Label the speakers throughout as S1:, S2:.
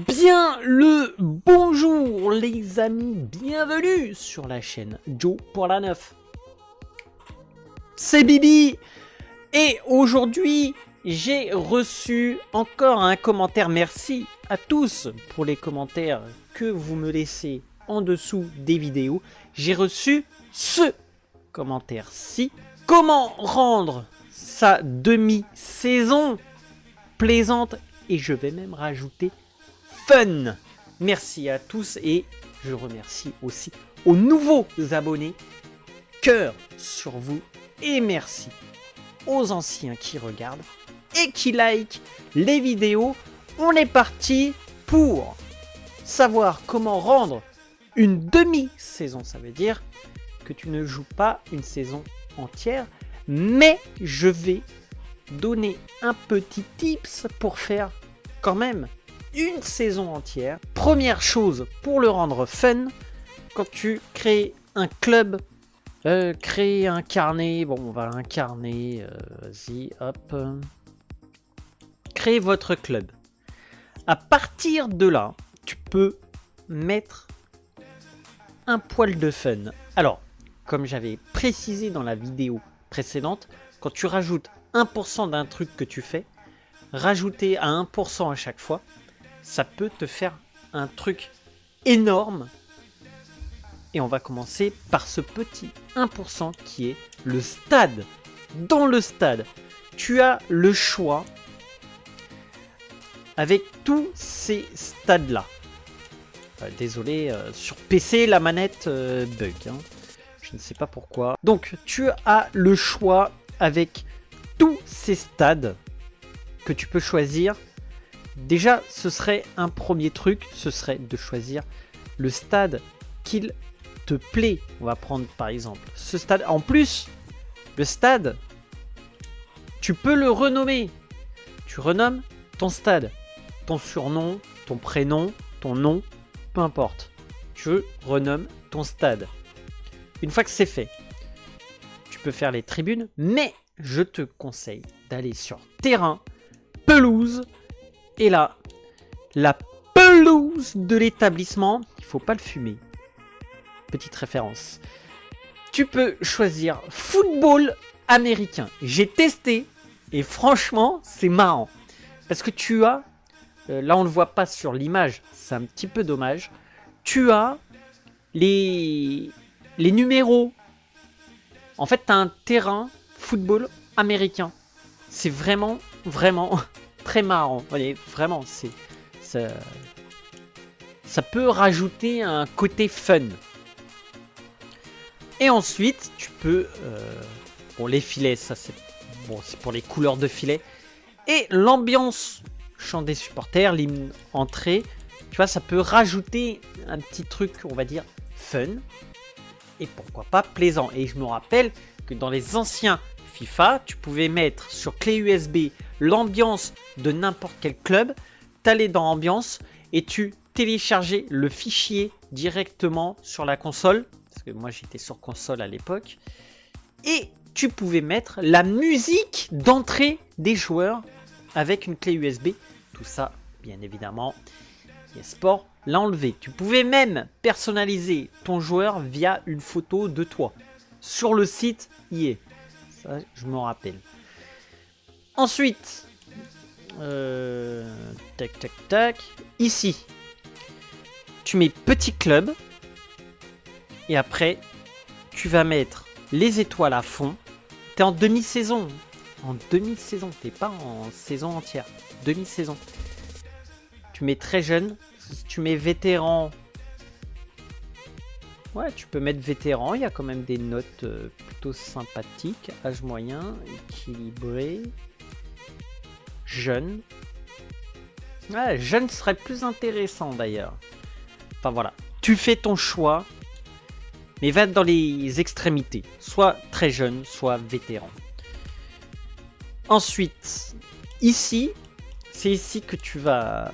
S1: Bien le bonjour les amis, bienvenue sur la chaîne Joe pour la 9. C'est Bibi et aujourd'hui j'ai reçu encore un commentaire. Merci à tous pour les commentaires que vous me laissez en dessous des vidéos. J'ai reçu ce commentaire-ci. Comment rendre sa demi-saison plaisante, et je vais même rajouter fun. Merci à tous et je remercie aussi aux nouveaux abonnés. Cœur sur vous et merci aux anciens qui regardent et qui like les vidéos. On est parti pour savoir comment rendre une demi-saison. Ça veut dire que tu ne joues pas une saison entière, mais je vais donner un petit tips pour faire quand même une saison entière. Première chose pour le rendre fun, quand tu crées un club, créer un carnet, bon on va l'incarner, vas-y hop, créez votre club. À partir de là, tu peux mettre un poil de fun. Alors, comme j'avais précisé dans la vidéo précédente, quand tu rajoutes 1% d'un truc que tu fais, rajouter à 1% à chaque fois, ça peut te faire un truc énorme. Et on va commencer par ce petit 1% qui est le stade. Dans le stade, tu as le choix avec tous ces stades-là. Désolé, sur PC, la manette bug. Hein. Je ne sais pas pourquoi. Donc, tu as le choix avec tous ces stades que tu peux choisir. Déjà, ce serait un premier truc, ce serait de choisir le stade qu'il te plaît. On va prendre par exemple ce stade. En plus, le stade, tu peux le renommer. Tu renommes ton stade, ton surnom, ton prénom, ton nom, peu importe. Tu renommes ton stade. Une fois que c'est fait, tu peux faire les tribunes, mais je te conseille d'aller sur terrain, pelouse. Et là, la pelouse de l'établissement, il faut pas le fumer. Petite référence. Tu peux choisir football américain. J'ai testé et franchement, c'est marrant. Parce que tu as, là on ne le voit pas sur l'image, c'est un petit peu dommage. Tu as les numéros. En fait, tu as un terrain football américain. C'est vraiment très marrant. Vous voyez, vraiment, ça peut rajouter un côté fun. Et ensuite, tu peux... bon, les filets, ça c'est bon, c'est pour les couleurs de filets. Et l'ambiance, chant des supporters, l'hymne entrée, tu vois, ça peut rajouter un petit truc, on va dire, fun. Et pourquoi pas plaisant. Et je me rappelle que dans les anciens FIFA, tu pouvais mettre sur clé USB l'ambiance de n'importe quel club, t'allais dans ambiance et tu téléchargeais le fichier directement sur la console, parce que moi j'étais sur console à l'époque, et tu pouvais mettre la musique d'entrée des joueurs avec une clé USB. Tout ça, bien évidemment, eSport l'a enlevé. Tu pouvais même personnaliser ton joueur via une photo de toi. Sur le site EA. Ça, je m'en rappelle. Ensuite, tac. Ici, tu mets petit club. Et après, tu vas mettre les étoiles à fond. T'es en demi-saison. En demi-saison. T'es pas en saison entière. Demi-saison. Tu mets très jeune. Si tu mets vétéran. Ouais, tu peux mettre vétéran. Il y a quand même des notes plutôt sympathiques. Âge moyen, équilibré. Jeune. Ouais, jeune serait plus intéressant d'ailleurs. Enfin voilà. Tu fais ton choix. Mais va dans les extrémités. Soit très jeune, soit vétéran. Ensuite, ici, c'est ici que tu vas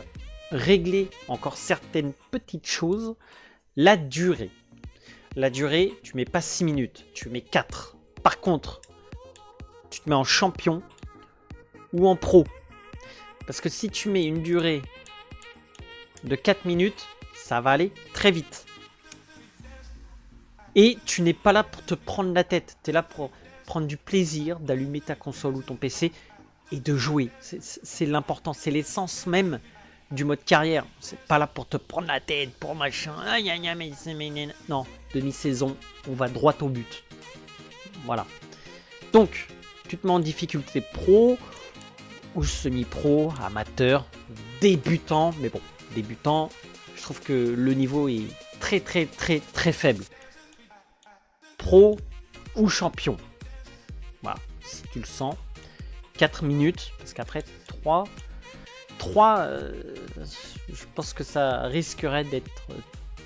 S1: régler encore certaines petites choses. La durée. La durée, tu mets pas 6 minutes, tu mets 4. Par contre, tu te mets en champion ou en pro. Parce que si tu mets une durée de 4 minutes, ça va aller très vite. Et tu n'es pas là pour te prendre la tête. Tu es là pour prendre du plaisir, d'allumer ta console ou ton PC et de jouer. C'est l'important, c'est l'essence même du mode carrière. C'est pas là pour te prendre la tête, pour machin. Non, demi-saison, on va droit au but. Voilà. Donc, tu te mets en difficulté pro ou semi-pro, amateur, débutant. Mais bon, débutant, je trouve que le niveau est très faible. Pro ou champion. Voilà, si tu le sens. 4 minutes, parce qu'après 3, je pense que ça risquerait d'être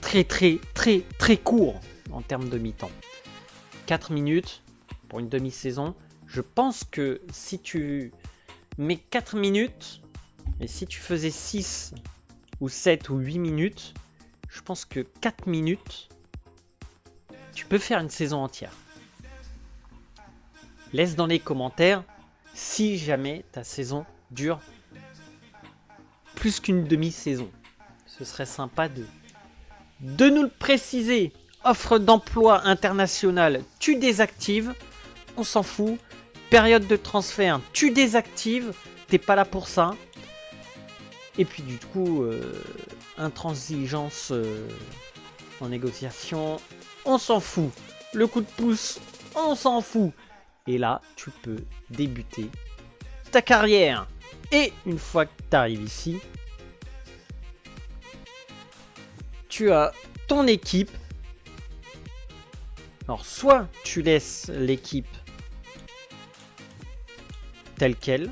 S1: très court en termes de mi-temps. 4 minutes pour une demi-saison. Je pense que si tu mets 4 minutes, et si tu faisais 6 ou 7 ou 8 minutes, je pense que 4 minutes, tu peux faire une saison entière. Laisse dans les commentaires si jamais ta saison dure plus qu'une demi-saison. Ce serait sympa de nous le préciser. Offre d'emploi internationale, tu désactives, on s'en fout. Période de transfert, tu désactives, t'es pas là pour ça. Et puis du coup, intransigeance en négociation, on s'en fout. Le coup de pouce, on s'en fout. Et là, tu peux débuter ta carrière. Et une fois que tu arrives ici, tu as ton équipe. Alors, soit tu laisses l'équipe telle quelle,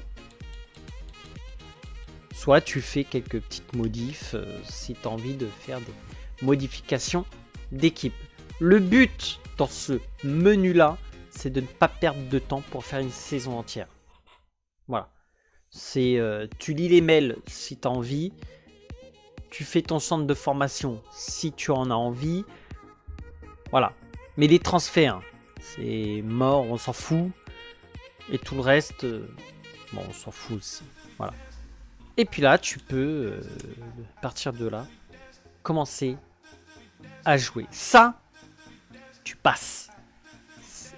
S1: soit tu fais quelques petites modifs si tu as envie de faire des modifications d'équipe. Le but dans ce menu-là, c'est de ne pas perdre de temps pour faire une saison entière. Voilà. C'est tu lis les mails si tu as envie. Tu fais ton centre de formation si tu en as envie. Voilà. Mais les transferts, c'est mort, on s'en fout. Et tout le reste, bon, on s'en fout aussi. Voilà. Et puis là, tu peux, à partir de là, commencer à jouer. Ça, tu passes.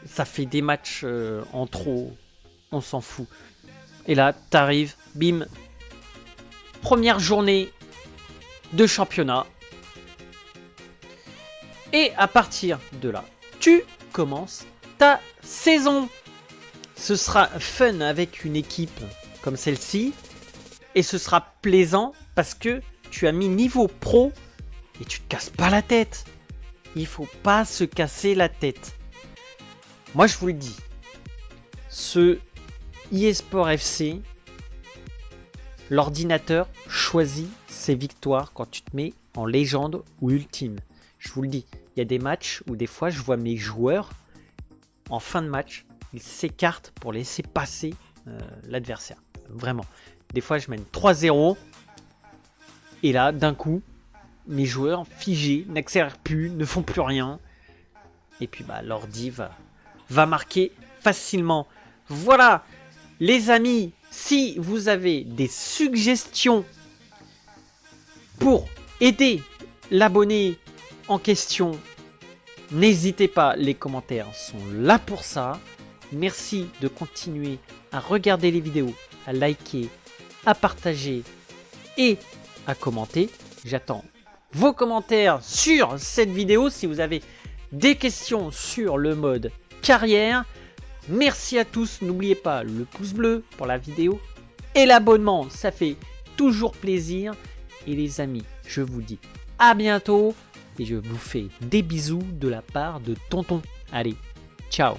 S1: Ça fait des matchs en trop, on s'en fout. Et là, t'arrives, bim, première journée de championnat. Et à partir de là, tu commences ta saison. Ce sera fun avec une équipe comme celle-ci. Et ce sera plaisant parce que tu as mis niveau pro et tu te casses pas la tête. Il faut pas se casser la tête. Moi, je vous le dis, ce eSport FC, l'ordinateur choisit ses victoires quand tu te mets en légende ou ultime. Je vous le dis, il y a des matchs où des fois, je vois mes joueurs, en fin de match, ils s'écartent pour laisser passer l'adversaire. Vraiment. Des fois, je mène 3-0. Et là, d'un coup, mes joueurs figés, n'accélèrent plus, ne font plus rien. Et puis, bah, l'ordi va marquer facilement. Voilà, les amis, si vous avez des suggestions pour aider l'abonné en question, n'hésitez pas, les commentaires sont là pour ça. Merci de continuer à regarder les vidéos, à liker, à partager et à commenter. J'attends vos commentaires sur cette vidéo si vous avez des questions sur le mode carrière. Merci à tous, n'oubliez pas le pouce bleu pour la vidéo et l'abonnement, ça fait toujours plaisir. Et les amis, je vous dis à bientôt et je vous fais des bisous de la part de Tonton. Allez, ciao.